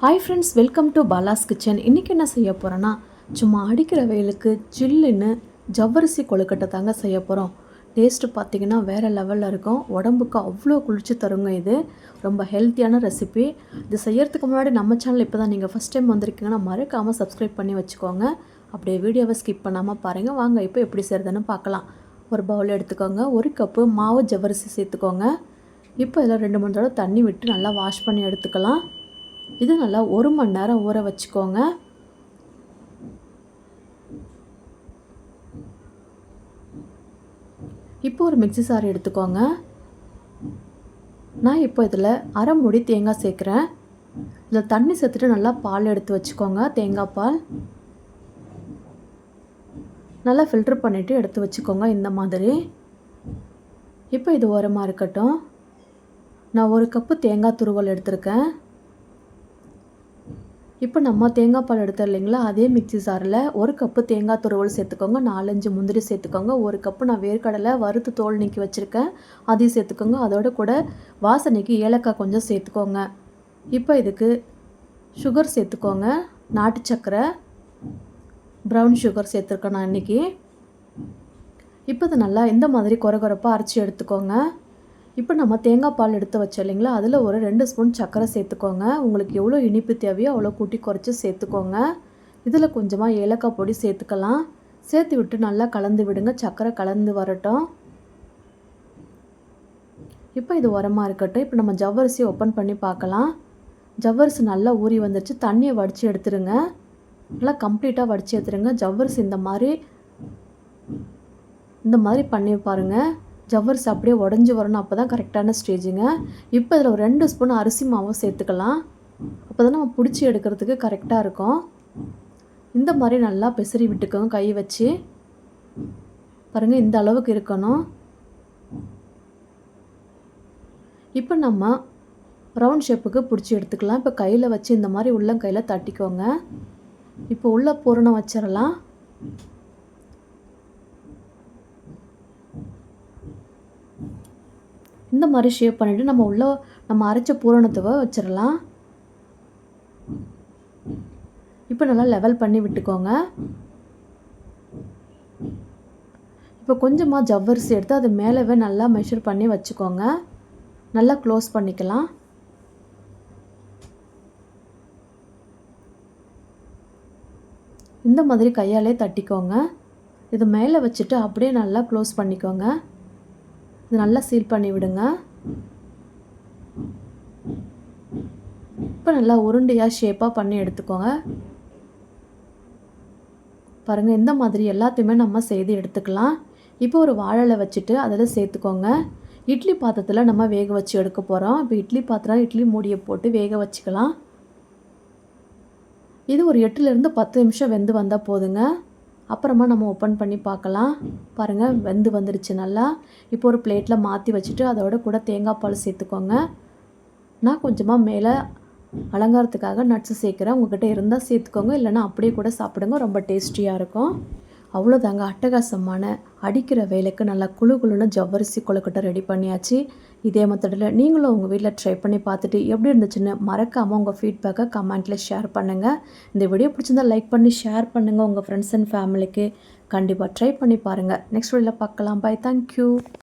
Hi friends, welcome to Bala's kitchen. இன்றைக்கி என்ன செய்ய போகிறேன்னா, சும்மா அடிக்கிற வெயிலுக்கு ஜில்லுன்னு ஜவ்வரிசி கொழுக்கட்டை தாங்க செய்ய போகிறோம். டேஸ்ட்டு பார்த்திங்கன்னா வேறு லெவலில் இருக்கும். உடம்புக்கு அவ்வளோ குளிர்ச்சி தருங்க. இது ரொம்ப ஹெல்த்தியான ரெசிபி. இது செய்யறதுக்கு முன்னாடி நம்ம சேனல் இப்போ தான் நீங்கள் ஃபஸ்ட் டைம் வந்திருக்கீங்கன்னா மறக்காமல் சப்ஸ்கிரைப் பண்ணி வச்சுக்கோங்க. அப்படியே வீடியோவை ஸ்கிப் பண்ணாமல் பாருங்கள். வாங்க இப்போ எப்படி செய்கிறதுன்னு பார்க்கலாம். ஒரு பவுல் எடுத்துக்கோங்க. 1 கப்பு மாவு ஜவ்வரிசி சேர்த்துக்கோங்க. இப்போ இதில் 2-3 தடவை தண்ணி விட்டு நல்லா வாஷ் பண்ணி எடுத்துக்கலாம். இது நல்லா 1 மணி நேரம் ஊற வச்சுக்கோங்க. இப்போ ஒரு மிக்ஸி சார் எடுத்துக்கோங்க. நான் இப்போ இதில் அரை மூடி தேங்காய் சேர்க்குறேன். இதில் தண்ணி சேர்த்துட்டு நல்லா பால் எடுத்து வச்சுக்கோங்க. தேங்காய் பால் நல்லா ஃபில்டர் பண்ணிவிட்டு எடுத்து வச்சுக்கோங்க இந்த மாதிரி. இப்போ இது ஓரமாக இருக்கட்டும். நான் 1 கப்பு தேங்காய் துருவல் எடுத்திருக்கேன். இப்போ நம்ம தேங்காய் பால் எடுத்தோம் இல்லைங்களா, அதே மிக்ஸி சாரில் 1 கப்பு தேங்காய் துருவல் சேர்த்துக்கோங்க. 4-5 முந்திரி சேர்த்துக்கோங்க. 1 கப்பு நான் வேர்க்கடலை வறுத்து தோல் நீக்கி வச்சுருக்கேன், அதையும் சேர்த்துக்கோங்க. அதோட கூட வாசனைக்கு ஏலக்காய் கொஞ்சம் சேர்த்துக்கோங்க. இப்போ இதுக்கு சுகர் சேர்த்துக்கோங்க. நாட்டு சர்க்கரை, ப்ரௌன் சுகர் சேர்த்துருக்கேன் நான் இன்றைக்கி. இப்போ இது நல்லா இந்த மாதிரி கொரகொரப்பாக அரைச்சி எடுத்துக்கோங்க. இப்போ நம்ம தேங்காய் பால் எடுத்து வச்சோம் இல்லைங்களா, அதில் ஒரு 2 ஸ்பூன் சர்க்கரை சேர்த்துக்கோங்க. உங்களுக்கு எவ்வளோ இனிப்பு தேவையோ அவ்வளோ கூட்டி குறைச்சி சேர்த்துக்கோங்க. இதில் கொஞ்சமாக ஏலக்காய் பொடி சேர்த்துக்கலாம். சேர்த்து விட்டு நல்லா கலந்து விடுங்க. சர்க்கரை கலந்து வரட்டும். இப்போ இது உரமாக இருக்கட்டும். இப்போ நம்ம ஜவ்வரிசி ஓப்பன் பண்ணி பார்க்கலாம். ஜவ்வரிசி நல்லா ஊறி வந்துடுச்சு. தண்ணியை வடித்து எடுத்துருங்க. நல்லா கம்ப்ளீட்டாக வடித்து எடுத்துருங்க. ஜவ்வரிசி இந்த மாதிரி பண்ணி பாருங்கள். ஜவ்வரிசி அப்படியே உடஞ்சி வரணும். அப்போ தான் கரெக்டான ஸ்டேஜுங்க. இப்போ இதில் ஒரு 2 ஸ்பூன் அரிசி மாவும் சேர்த்துக்கலாம். அப்போ தான் நம்ம பிடிச்சி எடுக்கிறதுக்கு கரெக்டாக இருக்கும். இந்த மாதிரி நல்லா பெசரி விட்டுக்கோங்க கை வச்சு. பாருங்கள், இந்த அளவுக்கு இருக்கணும். இப்போ நம்ம ரவுண்ட் ஷேப்புக்கு பிடிச்சி எடுத்துக்கலாம். இப்போ கையில் வச்சு இந்த மாதிரி உள்ளங்கையில் தட்டிக்கோங்க. இப்போ உள்ள பூரணம் வச்சிடலாம். இந்த மாதிரி ஷேப் பண்ணிவிட்டு நம்ம அரைச்ச பூரணத்தை வச்சிடலாம். இப்போ நல்லா லெவல் பண்ணி விட்டுக்கோங்க. இப்போ கொஞ்சமாக ஜவ்வரிசி எடுத்து அது மேலவே நல்லா மெஷர் பண்ணி வச்சுக்கோங்க. நல்லா க்ளோஸ் பண்ணிக்கலாம். இந்த மாதிரி கையாலே தட்டிக்கோங்க. இது மேலே வச்சுட்டு அப்படியே நல்லா க்ளோஸ் பண்ணிக்கோங்க. இது நல்லா சீல் பண்ணி விடுங்க. இப்போ நல்லா உருண்டையாக ஷேப்பாக பண்ணி எடுத்துக்கோங்க. பாருங்கள், இந்த மாதிரி எல்லாத்தையுமே நம்ம செய்து எடுத்துக்கலாம். இப்போ ஒரு வாழலை வச்சுட்டு அதில் சேர்த்துக்கோங்க. இட்லி பாத்திரத்தில் நம்ம வேக வச்சு எடுக்க போகிறோம். இப்போ இட்லி பாத்திரம் இட்லி மூடியை போட்டு வேக வச்சுக்கலாம். இது ஒரு 8லேருந்து 10 நிமிஷம் வெந்து வந்தால் போதுங்க. அப்புறமா நம்ம ஓப்பன் பண்ணி பார்க்கலாம். பாருங்கள், வெந்து வந்துடுச்சு நல்லா. இப்போ ஒரு பிளேட்டில் மாற்றி வச்சுட்டு அதோட கூட தேங்காய் பால் சேர்த்துக்கோங்க. நான் கொஞ்சமாக மேலே அலங்காரத்துக்காக நட்ஸு சேர்க்குறேன். உங்கள்கிட்ட இருந்தால் சேர்த்துக்கோங்க, இல்லைனா அப்படியே கூட சாப்பிடுங்க. ரொம்ப டேஸ்டியாக இருக்கும். அவ்வளோதாங்க, அட்டகாசமான அடிக்கிற வேலைக்கு நல்லா குழுன்னு ஜவ்வரிசி கொழுக்கட்டை ரெடி பண்ணியாச்சு. இதே மெத்தடில் நீங்களும் உங்கள் வீட்டில் ட்ரை பண்ணி பார்த்துட்டு எப்படி இருந்துச்சுன்னு மறக்காமல் உங்கள் ஃபீட்பேக்கை கமெண்ட்டில் ஷேர் பண்ணுங்கள். இந்த வீடியோ பிடிச்சிருந்தால் லைக் பண்ணி ஷேர் பண்ணுங்கள் உங்கள் ஃப்ரெண்ட்ஸ் அண்ட் ஃபேமிலிக்கு. கண்டிப்பாக ட்ரை பண்ணி பாருங்கள். நெக்ஸ்ட் வீடியோவில் பார்க்கலாம். பை. தேங்க்யூ.